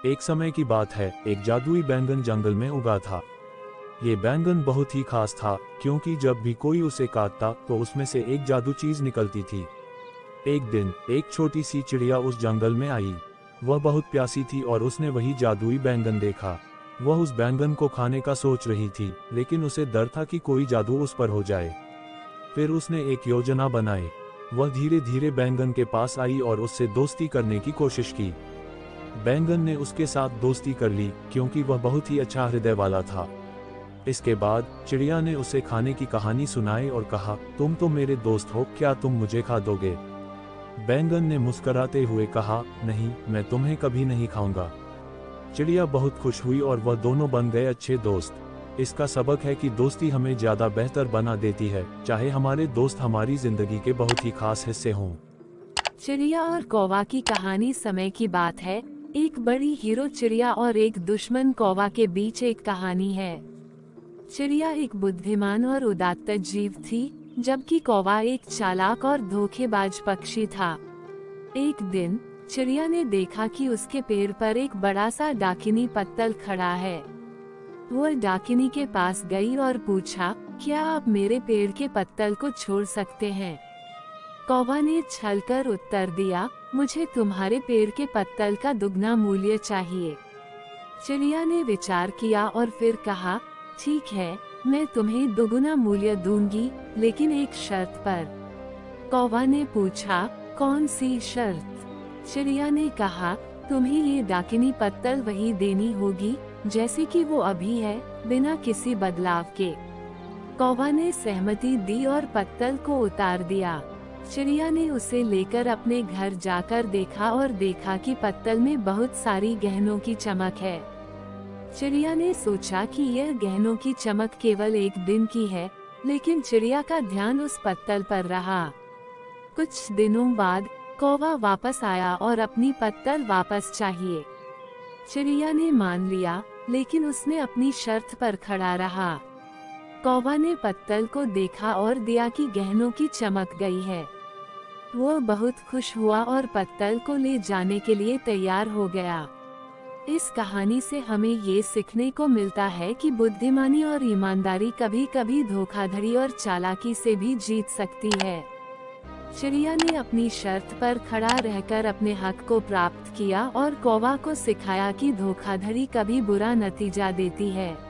एक समय की बात है, एक जादुई बैंगन जंगल में उगा था। ये बैंगन बहुत ही खास था, क्योंकि जब भी कोई उसे काटता तो उसमें से एक जादू चीज निकलती थी। एक दिन एक छोटी सी चिड़िया उस जंगल में आई। वह बहुत प्यासी थी और उसने वही जादुई बैंगन देखा। वह उस बैंगन को खाने का सोच रही थी, लेकिन उसे डर था कि कोई जादू उस पर हो जाए। फिर उसने एक योजना बनाई। वह धीरे धीरे बैंगन के पास आई और उससे दोस्ती करने की कोशिश की। बैंगन ने उसके साथ दोस्ती कर ली, क्योंकि वह बहुत ही अच्छा हृदय वाला था। इसके बाद चिड़िया ने उसे खाने की कहानी सुनाई और कहा, तुम तो मेरे दोस्त हो, क्या तुम मुझे खा दोगे? बैंगन ने मुस्कुराते हुए कहा, नहीं, मैं तुम्हें कभी नहीं खाऊंगा। चिड़िया बहुत खुश हुई और वह दोनों बन गए अच्छे दोस्त। इसका सबक है कि दोस्ती हमें ज्यादा बेहतर बना देती है, चाहे हमारे दोस्त हमारी जिंदगी के बहुत ही खास हिस्से हों। चिड़िया और कौवा की कहानी। समय की बात है, एक बड़ी हीरो चिड़िया और एक दुश्मन कौवा के बीच एक कहानी है। चिड़िया एक बुद्धिमान और उदात्त जीव थी, जबकि कौवा एक चालाक और धोखेबाज पक्षी था। एक दिन चिड़िया ने देखा कि उसके पेड़ पर एक बड़ा सा डाकिनी पत्तल खड़ा है। वह डाकिनी के पास गई और पूछा, क्या आप मेरे पेड़ के पत्तल को छोड़ सकते हैं? कौवा ने छलकर उत्तर दिया, मुझे तुम्हारे पेड़ के पत्तल का दुगना मूल्य चाहिए। चिड़िया ने विचार किया और फिर कहा, ठीक है, मैं तुम्हें दुगुना मूल्य दूंगी, लेकिन एक शर्त पर। कौवा ने पूछा, कौन सी शर्त? चिड़िया ने कहा, तुम्हें ये डाकिनी पत्तल वही देनी होगी जैसे कि वो अभी है, बिना किसी बदलाव के। कौवा ने सहमति दी और पत्तल को उतार दिया। चिड़िया ने उसे लेकर अपने घर जाकर देखा और देखा कि पत्तल में बहुत सारी गहनों की चमक है। चिड़िया ने सोचा कि यह गहनों की चमक केवल एक दिन की है, लेकिन चिड़िया का ध्यान उस पत्तल पर रहा। कुछ दिनों बाद कौवा वापस आया और अपनी पत्तल वापस चाहिए। चिड़िया ने मान लिया, लेकिन उसने अपनी शर्त पर खड़ा रहा। कौवा ने पत्तल को देखा और दिया कि गहनों की चमक गई है। वो बहुत खुश हुआ और पत्तल को ले जाने के लिए तैयार हो गया। इस कहानी से हमें ये सीखने को मिलता है कि बुद्धिमानी और ईमानदारी कभी कभी धोखाधड़ी और चालाकी से भी जीत सकती है। चिड़िया ने अपनी शर्त पर खड़ा रहकर अपने हक को प्राप्त किया और कौवा को सिखाया कि धोखाधड़ी कभी बुरा नतीजा देती है।